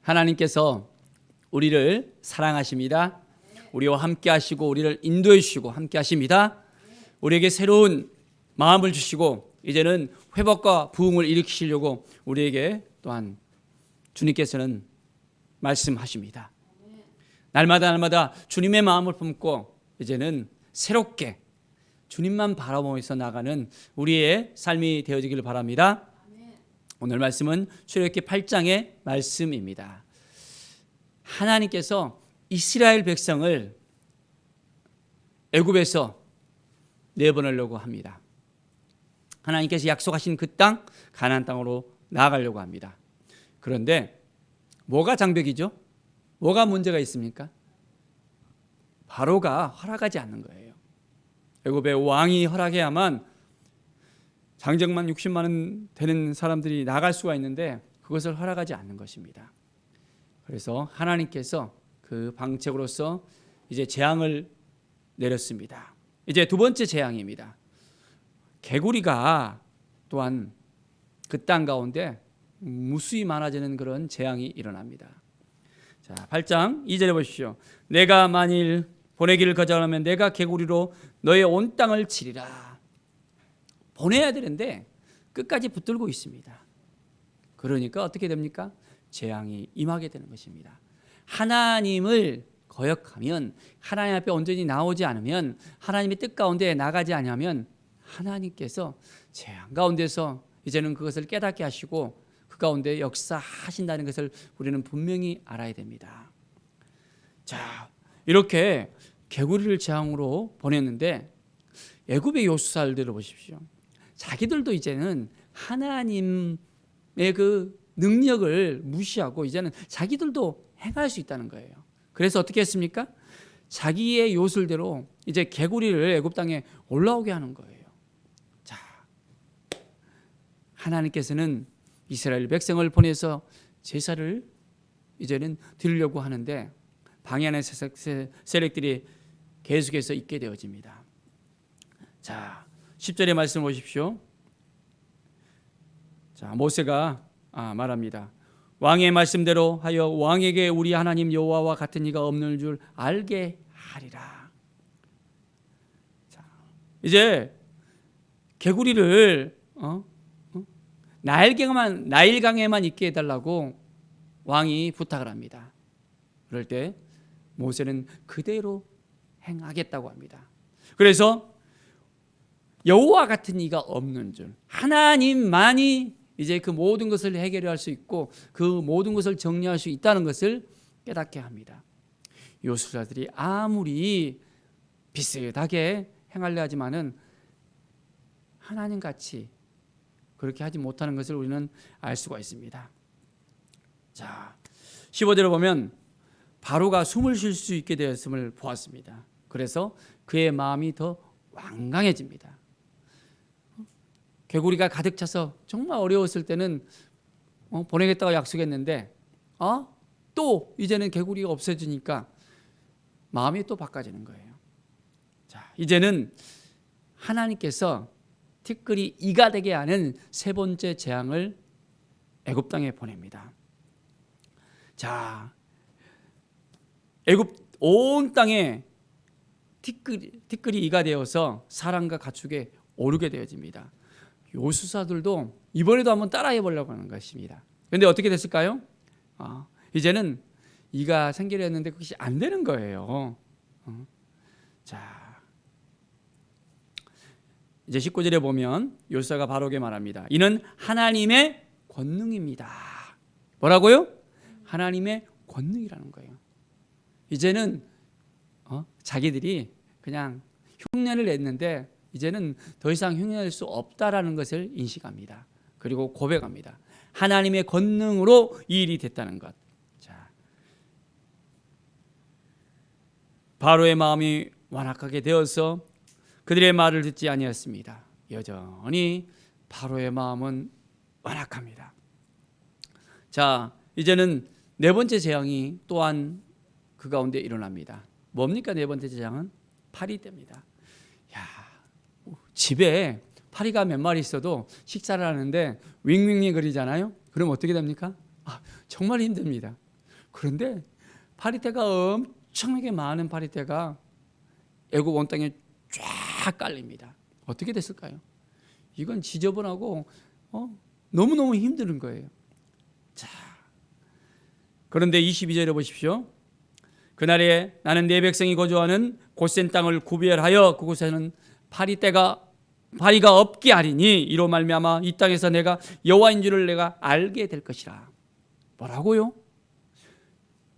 하나님께서 우리를 사랑하십니다. 우리와 함께 하시고 우리를 인도해 주시고 함께 하십니다. 우리에게 새로운 마음을 주시고 이제는 회복과 부흥을 일으키시려고 우리에게 또한 주님께서는 말씀하십니다. 날마다 주님의 마음을 품고 이제는 새롭게 주님만 바라보면서 나가는 우리의 삶이 되어지기를 바랍니다. 오늘 말씀은 출애굽기 8장의 말씀입니다. 하나님께서 이스라엘 백성을 애굽에서 내보내려고 합니다. 하나님께서 약속하신 그 땅, 가나안 땅으로 나아가려고 합니다. 그런데 뭐가 장벽이죠? 뭐가 문제가 있습니까? 바로가 허락하지 않는 거예요. 애굽의 왕이 허락해야만 장정만 60만 원 되는 사람들이 나갈 수가 있는데 그것을 허락하지 않는 것입니다. 그래서 하나님께서 그 방책으로서 이제 재앙을 내렸습니다. 이제 두 번째 재앙입니다. 개구리가 또한 그 땅 가운데 무수히 많아지는 그런 재앙이 일어납니다. 자, 8장 2절에 보십시오. 내가 만일 보내기를 거절하면 내가 개구리로 너의 온 땅을 치리라. 보내야 되는데 끝까지 붙들고 있습니다. 그러니까 어떻게 됩니까? 재앙이 임하게 되는 것입니다. 하나님을 거역하면, 하나님 앞에 온전히 나오지 않으면, 하나님의 뜻 가운데 나가지 않으면 하나님께서 재앙 가운데서 이제는 그것을 깨닫게 하시고 그 가운데 역사하신다는 것을 우리는 분명히 알아야 됩니다. 자, 이렇게 개구리를 재앙으로 보냈는데 애굽의 요수사들을 보십시오. 자기들도 이제는 하나님의 그 능력을 무시하고 이제는 자기들도 행할 수 있다는 거예요. 그래서 어떻게 했습니까? 자기의 요술대로 이제 개구리를 애굽 땅에 올라오게 하는 거예요. 자, 하나님께서는 이스라엘 백성을 보내서 제사를 이제는 드리려고 하는데 방해하는 세력들이 계속해서 있게 되어집니다. 자, 10절의 말씀 보십시오. 자, 모세가 말합니다. 왕의 말씀대로 하여 왕에게 우리 하나님 여호와와 같은 이가 없는 줄 알게 하리라. 자, 이제 개구리를 나일강에만 있게 해달라고 왕이 부탁을 합니다. 그럴 때 모세는 그대로 행하겠다고 합니다. 그래서 여호와 같은 이가 없는 줄, 하나님만이 이제 그 모든 것을 해결할 수 있고 그 모든 것을 정리할 수 있다는 것을 깨닫게 합니다. 요술자들이 아무리 비슷하게 행하려 하지만은 하나님같이 그렇게 하지 못하는 것을 우리는 알 수가 있습니다. 자, 15절을 보면 바로가 숨을 쉴 수 있게 되었음을 보았습니다. 그래서 그의 마음이 더 완강해집니다. 개구리가 가득 차서 정말 어려웠을 때는 보내겠다고 약속했는데 또 이제는 개구리가 없어지니까 마음이 또 바꿔지는 거예요. 자, 이제는 하나님께서 티끌이 이가 되게 하는 세 번째 재앙을 애굽 땅에 보냅니다. 자, 애굽 온 땅에 티끌이 이가 되어서 사람과 가축에 오르게 되어집니다. 요수사들도 이번에도 한번 따라해 보려고 하는 것입니다. 그런데 어떻게 됐을까요? 이제는 이가 생기려 했는데 그것이 안 되는 거예요. 자, 이제 19절에 보면 요수사가 바로게 말합니다. 이는 하나님의 권능입니다. 뭐라고요? 하나님의 권능이라는 거예요. 이제는 자기들이 그냥 흉내를 냈는데 이제는 더 이상 흉내낼 수 없다라는 것을 인식합니다. 그리고 고백합니다. 하나님의 권능으로 이 일이 됐다는 것. 자, 바로의 마음이 완악하게 되어서 그들의 말을 듣지 아니했습니다. 여전히 바로의 마음은 완악합니다. 자, 이제는 네 번째 재앙이 또한 그 가운데 일어납니다. 뭡니까? 네 번째 재앙은 파리떼입니다. 집에 파리가 몇 마리 있어도 식사를 하는데 윙윙윙 거리잖아요. 그럼 어떻게 됩니까? 정말 힘듭니다. 그런데 파리떼가 엄청나게 많은 파리떼가 애굽 온 땅에 쫙 깔립니다. 어떻게 됐을까요? 이건 지저분하고 너무너무 힘든 거예요. 자, 그런데 22절에 보십시오. 그날에 나는 내 백성이 거주하는 고센 땅을 구별하여 그곳에는 파리가 없게 하리니 이로 말미암아 이 땅에서 내가 여호와인 줄을 내가 알게 될 것이라. 뭐라고요?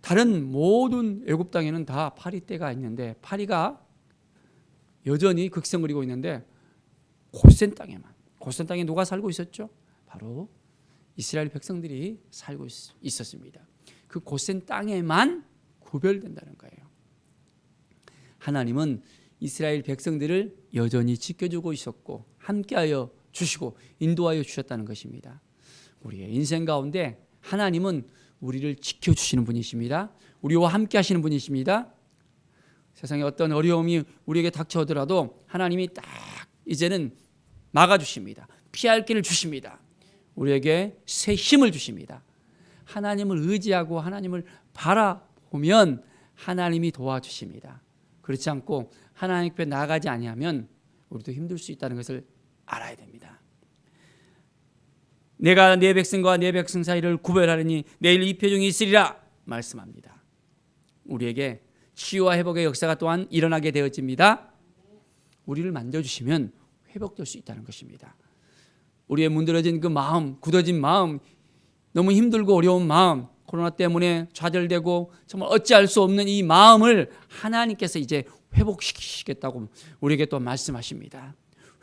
다른 모든 애굽 땅에는 다 파리떼가 있는데 파리가 여전히 극성을 이루고 있는데 고센 땅에 누가 살고 있었죠? 바로 이스라엘 백성들이 살고 있었습니다. 그 고센 땅에만 구별된다는 거예요. 하나님은 이스라엘 백성들을 여전히 지켜주고 있었고 함께하여 주시고 인도하여 주셨다는 것입니다. 우리의 인생 가운데 하나님은 우리를 지켜주시는 분이십니다. 우리와 함께 하시는 분이십니다. 세상에 어떤 어려움이 우리에게 닥쳐오더라도 하나님이 딱 이제는 막아주십니다. 피할 길을 주십니다. 우리에게 새 힘을 주십니다. 하나님을 의지하고 하나님을 바라보면 하나님이 도와주십니다. 그렇지 않고 하나님 앞에 나아가지 아니하면 우리도 힘들 수 있다는 것을 알아야 됩니다. 내가 내 백성과 내 백성 사이를 구별하려니 내일 이 표징이 있으리라 말씀합니다. 우리에게 치유와 회복의 역사가 또한 일어나게 되어집니다. 우리를 만져주시면 회복될 수 있다는 것입니다. 우리의 문드러진 그 마음, 굳어진 마음, 너무 힘들고 어려운 마음, 코로나 때문에 좌절되고 정말 어찌할 수 없는 이 마음을 하나님께서 이제 회복시키시겠다고 우리에게 또 말씀하십니다.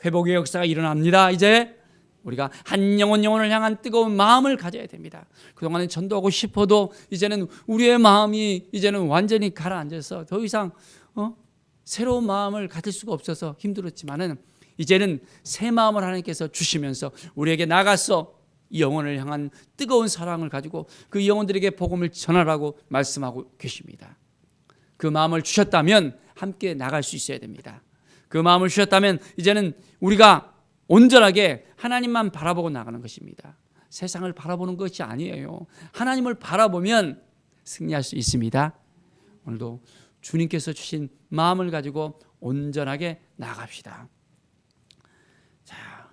회복의 역사가 일어납니다. 이제 우리가 한 영혼을 향한 뜨거운 마음을 가져야 됩니다. 그동안에 전도하고 싶어도 이제는 우리의 마음이 이제는 완전히 가라앉아서 더 이상 새로운 마음을 가질 수가 없어서 힘들었지만은 이제는 새 마음을 하나님께서 주시면서 우리에게 나가서 이 영혼을 향한 뜨거운 사랑을 가지고 그 영혼들에게 복음을 전하라고 말씀하고 계십니다. 그 마음을 주셨다면 함께 나갈 수 있어야 됩니다. 그 마음을 주셨다면 이제는 우리가 온전하게 하나님만 바라보고 나가는 것입니다. 세상을 바라보는 것이 아니에요. 하나님을 바라보면 승리할 수 있습니다. 오늘도 주님께서 주신 마음을 가지고 온전하게 나갑시다. 자,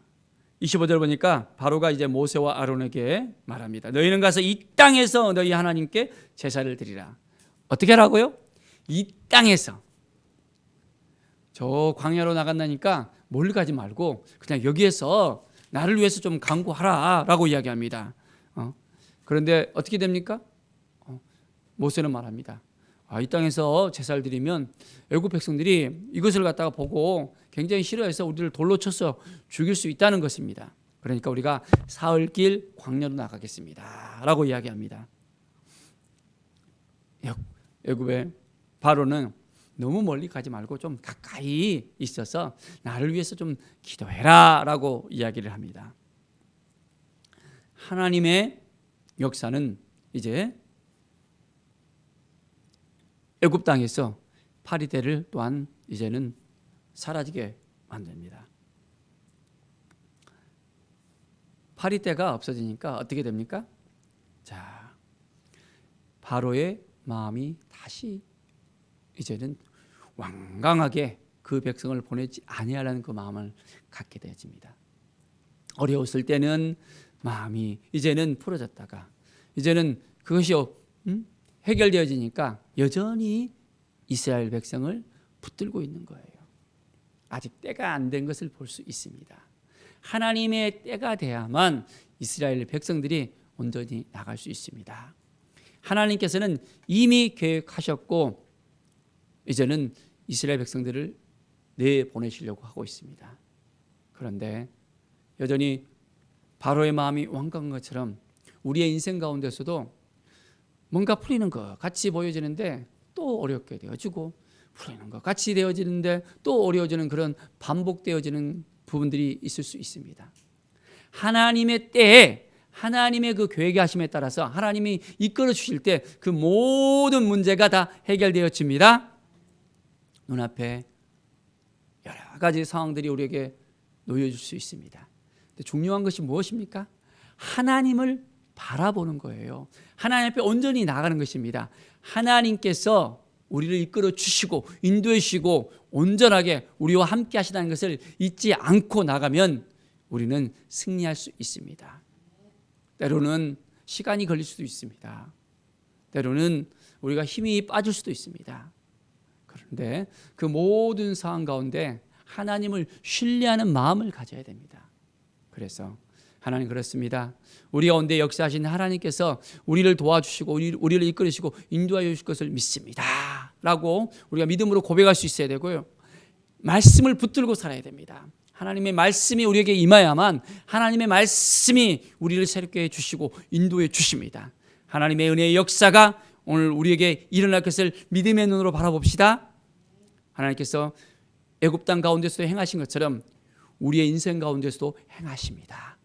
25절 보니까 바로가 이제 모세와 아론에게 말합니다. 너희는 가서 이 땅에서 너희 하나님께 제사를 드리라. 어떻게 하라고요? 이 땅에서. 저 광야로 나간다니까 멀리 가지 말고 그냥 여기에서 나를 위해서 좀 간구하라 라고 이야기합니다. 그런데 어떻게 됩니까? 모세는 말합니다. 이 땅에서 제사를 드리면 애굽 백성들이 이것을 갖다가 보고 굉장히 싫어해서 우리를 돌로 쳐서 죽일 수 있다는 것입니다. 그러니까 우리가 사흘길 광야로 나가겠습니다 라고 이야기합니다. 애굽의 바로는 너무 멀리 가지 말고 좀 가까이 있어서 나를 위해서 좀 기도해라 라고 이야기를 합니다. 하나님의 역사는 이제 애굽 땅에서 파리떼를 또한 이제는 사라지게 만듭니다. 파리떼가 없어지니까 어떻게 됩니까? 자, 바로의 마음이 다시 이제는 완강하게 그 백성을 보내지 아니하라는 그 마음을 갖게 되어집니다. 어려웠을 때는 마음이 이제는 풀어졌다가 이제는 그것이 해결되어지니까 여전히 이스라엘 백성을 붙들고 있는 거예요. 아직 때가 안 된 것을 볼 수 있습니다. 하나님의 때가 돼야만 이스라엘 백성들이 온전히 나갈 수 있습니다. 하나님께서는 이미 계획하셨고 이제는 이스라엘 백성들을 내보내시려고 하고 있습니다. 그런데 여전히 바로의 마음이 완강한 것처럼 우리의 인생 가운데서도 뭔가 풀리는 것 같이 보여지는데 또 어렵게 되어지고 풀리는 것 같이 되어지는데 또 어려워지는 그런 반복되어지는 부분들이 있을 수 있습니다. 하나님의 때에 하나님의 그 계획의 하심에 따라서 하나님이 이끌어 주실 때 그 모든 문제가 다 해결되어집니다. 눈앞에 여러 가지 상황들이 우리에게 놓여질 수 있습니다. 근데 중요한 것이 무엇입니까? 하나님을 바라보는 거예요. 하나님 앞에 온전히 나가는 것입니다. 하나님께서 우리를 이끌어 주시고 인도해 주시고 온전하게 우리와 함께 하시다는 것을 잊지 않고 나가면 우리는 승리할 수 있습니다. 때로는 시간이 걸릴 수도 있습니다. 때로는 우리가 힘이 빠질 수도 있습니다. 그런데 그 모든 상황 가운데 하나님을 신뢰하는 마음을 가져야 됩니다. 그래서 하나님 그렇습니다. 우리 가운데 역사하신 하나님께서 우리를 도와주시고 우리를 이끌으시고 인도하여 주실 것을 믿습니다 라고 우리가 믿음으로 고백할 수 있어야 되고요. 말씀을 붙들고 살아야 됩니다. 하나님의 말씀이 우리에게 임하야만 하나님의 말씀이 우리를 새롭게 해주시고 인도해 주십니다. 하나님의 은혜의 역사가 오늘 우리에게 일어날 것을 믿음의 눈으로 바라봅시다. 하나님께서 애굽 땅 가운데서도 행하신 것처럼 우리의 인생 가운데서도 행하십니다.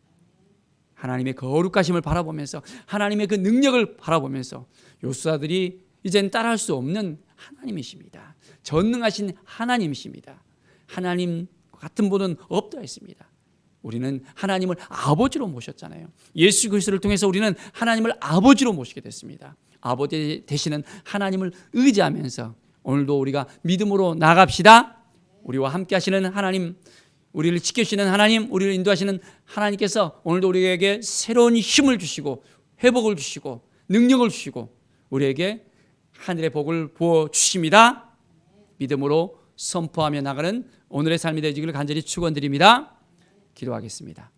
하나님의 거룩하심을 바라보면서 하나님의 그 능력을 바라보면서 요수아들이 이젠 따라할 수 없는 하나님이십니다. 전능하신 하나님이십니다. 하나님 같은 분은 없다 했습니다. 우리는 하나님을 아버지로 모셨잖아요. 예수 그리스도를 통해서 우리는 하나님을 아버지로 모시게 됐습니다. 아버지 되시는 하나님을 의지하면서 오늘도 우리가 믿음으로 나갑시다. 우리와 함께 하시는 하나님, 우리를 지켜주시는 하나님, 우리를 인도하시는 하나님께서 오늘도 우리에게 새로운 힘을 주시고 회복을 주시고 능력을 주시고 우리에게 하늘의 복을 부어주십니다. 믿음으로 선포하며 나가는 오늘의 삶이 되시기를 간절히 축원드립니다. 기도하겠습니다.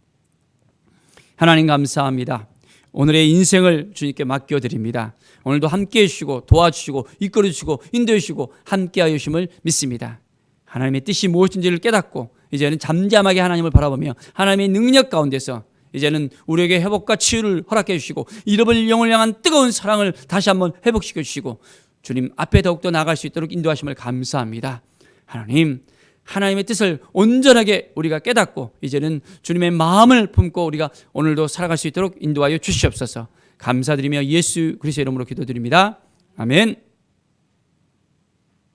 하나님 감사합니다. 오늘의 인생을 주님께 맡겨드립니다. 오늘도 함께해 주시고 도와주시고 이끌어 주시고 인도해 주시고 함께하여 주심을 믿습니다. 하나님의 뜻이 무엇인지를 깨닫고 이제는 잠잠하게 하나님을 바라보며 하나님의 능력 가운데서 이제는 우리에게 회복과 치유를 허락해 주시고 잃어버릴 영을 향한 뜨거운 사랑을 다시 한번 회복시켜 주시고 주님 앞에 더욱더 나아갈 수 있도록 인도하심을 감사합니다. 하나님, 하나님의 뜻을 온전하게 우리가 깨닫고 이제는 주님의 마음을 품고 우리가 오늘도 살아갈 수 있도록 인도하여 주시옵소서. 감사드리며 예수 그리스도의 이름으로 기도드립니다. 아멘.